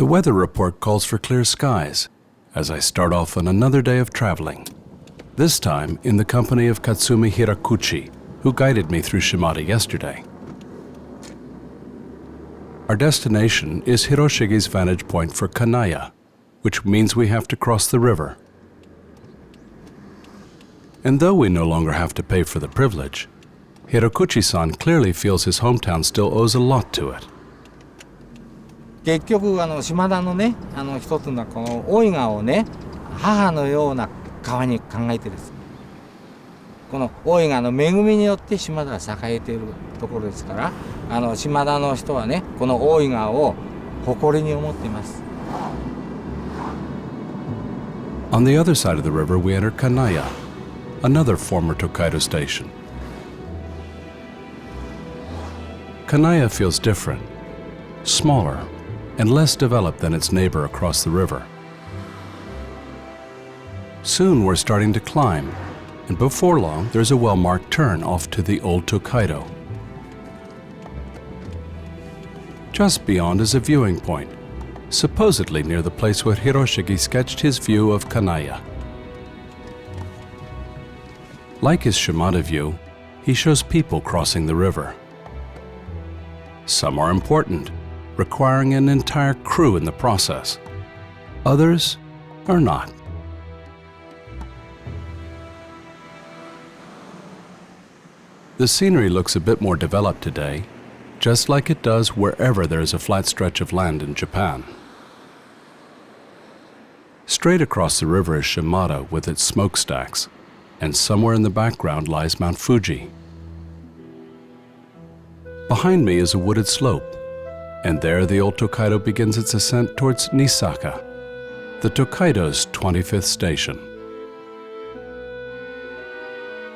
The weather report calls for clear skies as I start off on another day of traveling, this time in the company of Katsumi Hirakuchi, who guided me through Shimada yesterday. Our destination is Hiroshige's vantage point for Kanaya, which means we have to cross the river. And though we no longer have to pay for the privilege, Hirakuchi-san clearly feels his hometown still owes a lot to it. 結局島田のね一つのこの大井川をね母のような川に考えてです。この大井川の恵みによって島田は栄えているところですから、島田の人はねこの大井川を誇りに思っています。On the other side of the river, we enter Kanaya, another former Tokaido station. Kanaya feels different, smaller, and less developed than its neighbor across the river. Soon we're starting to climb, and before long there's a well-marked turn off to the Old Tokaido. Just beyond is a viewing point, supposedly near the place where Hiroshige sketched his view of Kanaya. Like his Shimada view, he shows people crossing the river. Some are important, requiring an entire crew in the process. Others are not. The scenery looks a bit more developed today, just like it does wherever there is a flat stretch of land in Japan. Straight across the river is Shimada with its smokestacks, and somewhere in the background lies Mount Fuji. Behind me is a wooded slope, and there the Old Tokaido begins its ascent towards Nisaka, the Tokaido's 25th station.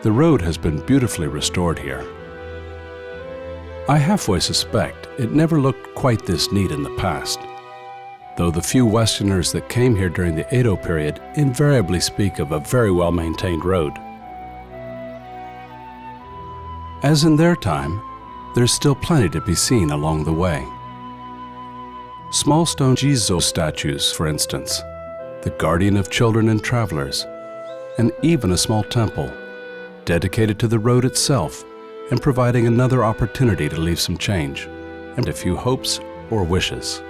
The road has been beautifully restored here. I halfway suspect it never looked quite this neat in the past, though the few Westerners that came here during the Edo period invariably speak of a very well-maintained road. As in their time, there's still plenty to be seen along the way. Small stone Jizo statues, for instance, the guardian of children and travelers, and even a small temple dedicated to the road itself and providing another opportunity to leave some change and a few hopes or wishes.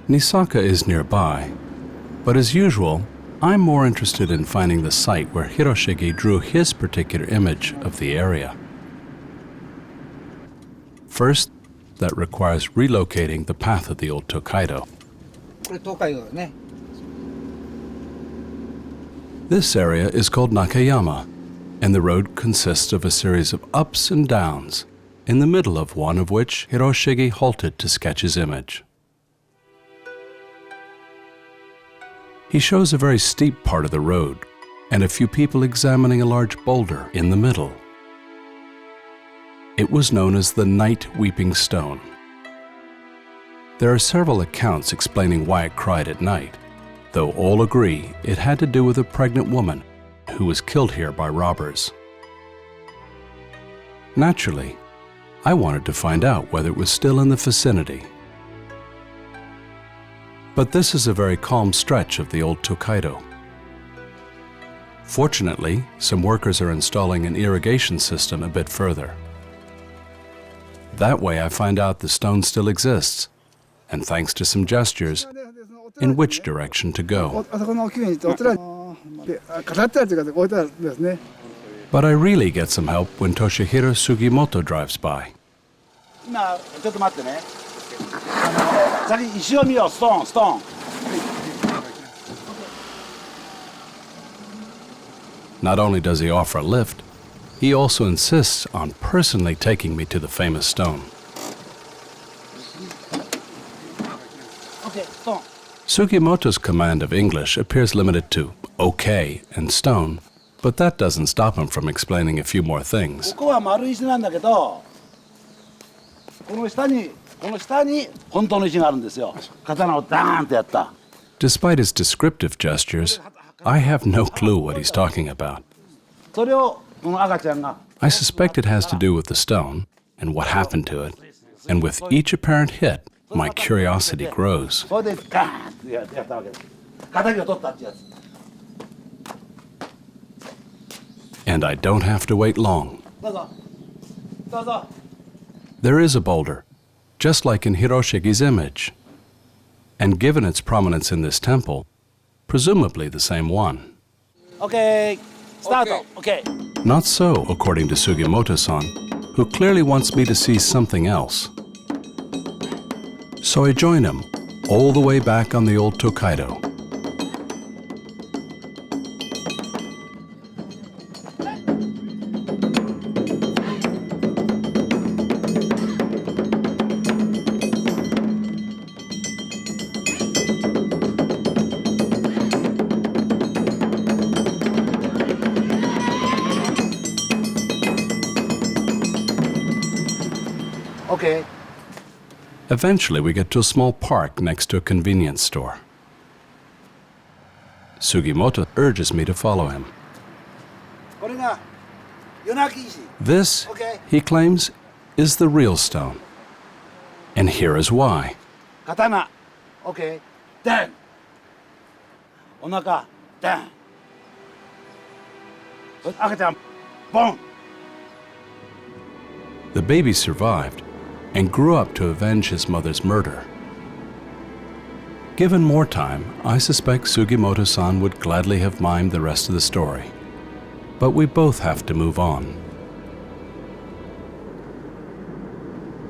Nisaka is nearby, but as usual, I'm more interested in finding the site where Hiroshige drew his particular image of the area. First, that requires relocating the path of the Old Tokaido. This area is called Nakayama, and the road consists of a series of ups and downs, in the middle of one of which Hiroshige halted to sketch his image. He shows a very steep part of the road, and a few people examining a large boulder in the middle. It was known as the Night Weeping Stone. There are several accounts explaining why it cried at night, though all agree it had to do with a pregnant woman who was killed here by robbers. Naturally, I wanted to find out whether it was still in the vicinity. But this is a very calm stretch of the Old Tokaido. Fortunately, some workers are installing an irrigation system a bit further. That way I find out the stone still exists, and thanks to some gestures, in which direction to go. But I really get some help when Toshihiro Sugimoto drives by. Not only does he offer a lift, he also insists on personally taking me to the famous stone. Sugimoto's command of English appears limited to okay and stone, but that doesn't stop him from explaining a few more things. Despite his descriptive gestures, I have no clue what he's talking about. I suspect it has to do with the stone, and what happened to it, and with each apparent hit, my curiosity grows. それでガーンってやったわけです。敵を取ったってやつ。 And I don't have to wait long. どうぞ。どうぞ。 There is a boulder, just like in Hiroshige's image. And given its prominence in this temple, presumably the same one. OK。スタート。OK。 Not so, according to Sugimoto-san, who clearly wants me to see something else. So I join him, all the way back on the Old Tokaido. OK。 Eventually, we get to a small park next to a convenience store. Sugimoto urges me to follow him. これが夜泣き石。 This, he claims, is the real stone. And here is why. 刀。OK。ダン。お腹。ダン。赤ちゃん。ボン。 The baby survived and grew up to avenge his mother's murder. Given more time, I suspect Sugimoto-san would gladly have mimed the rest of the story. But we both have to move on.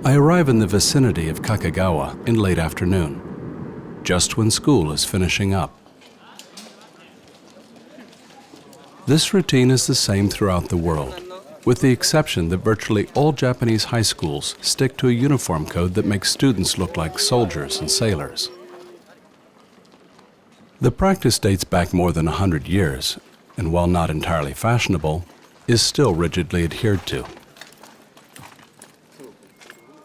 I arrive in the vicinity of Kakagawa in late afternoon, just when school is finishing up. This routine is the same throughout the world, with the exception that virtually all Japanese high schools stick to a uniform code that makes students look like soldiers and sailors. The practice dates back more than 100 years, and while not entirely fashionable, is still rigidly adhered to.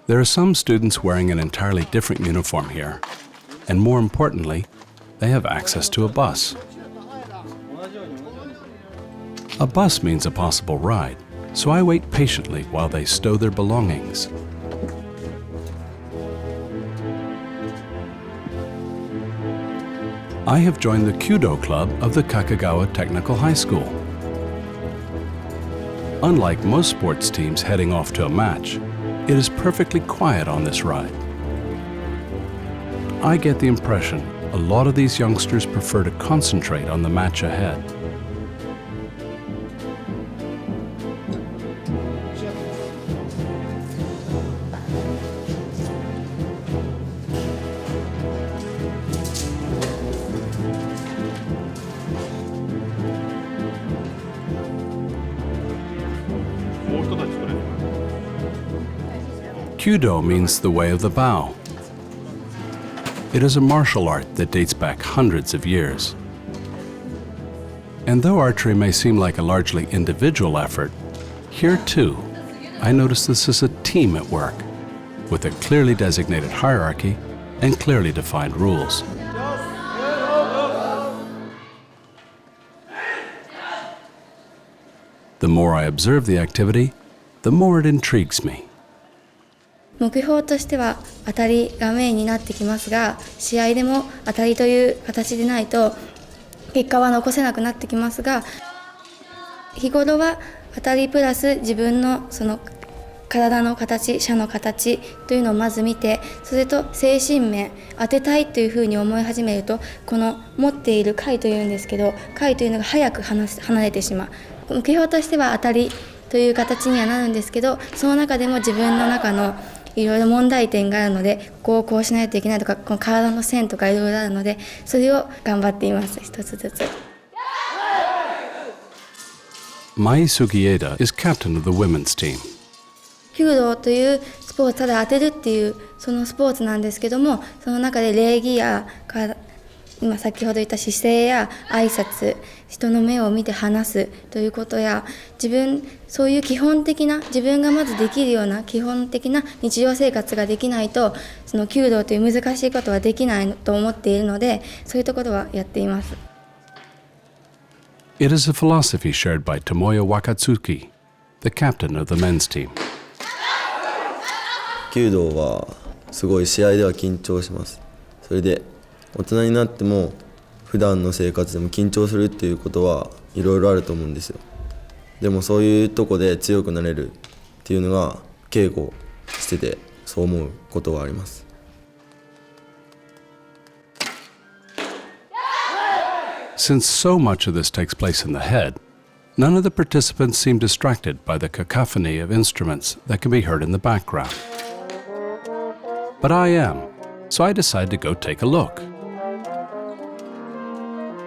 There are some students wearing an entirely different uniform here, and more importantly, they have access to a bus. A bus means a possible ride, so I wait patiently while they stow their belongings. I have joined the Kyudo Club of the Kakagawa Technical High School. Unlike most sports teams heading off to a match, it is perfectly quiet on this ride. I get the impression a lot of these youngsters prefer to concentrate on the match ahead. Kyudo means the way of the bow. It is a martial art that dates back hundreds of years. And though archery may seem like a largely individual effort, here too, I notice this is a team at work, with a clearly designated hierarchy and clearly defined rules. The more I observe the activity, the more it intrigues me. 目標としては当たりがメインになってきますが、試合でも当たりという形でないと結果は残せなくなってきますが、日頃は当たりプラス自分のその体の形、射の形というのをまず見て、それと精神面、当てたいというふうに思い始めると、この持っている回というんですけど、回というのが早く離れてしまう。目標としては当たりという形にはなるんですけど、その中でも自分の中のいろいろ問題点があるので、こうしないといけないとか、この体の線とかいろいろあるので、それを頑張っています、一つずつ。Mai Sugieda is captain of the women's team. 弓道というスポーツ、ただ当てるっていうそのスポーツなんですけども、その中で礼儀や今先ほど言った姿勢や挨拶、人の目を見て話すということや、そういう基本的な、自分がまずできるような基本的な日常生活ができないと、その弓道という難しいことはできないと思っているので、そういうところはやっています。It is a philosophy shared by Tomoya Wakatsuki, the captain of the men's team. 弓道はすごい試合では緊張します。それで大人になっても普段の生活でも緊張するっていうことはいろいろあると思うんですよ。でもそういうとこで強くなれるっていうのが稽古しててそう思うことはあります。Since so much of this takes place in the head, none of the participants seem distracted by the cacophony of instruments that can be heard in the background. But I am, so I decide to go take a look.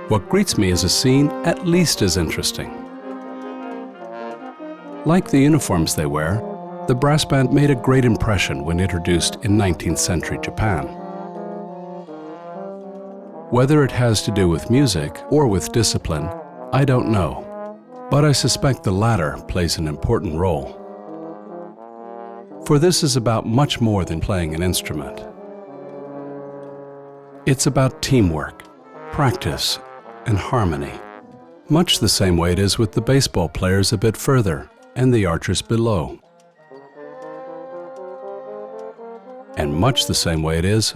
What greets me is a scene at least as interesting. Like the uniforms they wear, the brass band made a great impression when introduced in 19th century Japan. Whether it has to do with music or with discipline, I don't know, but I suspect the latter plays an important role. For this is about much more than playing an instrument. It's about teamwork, practice, and harmony, much the same way it is with the baseball players a bit further and the archers below. And much the same way it is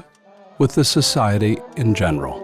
with the society in general.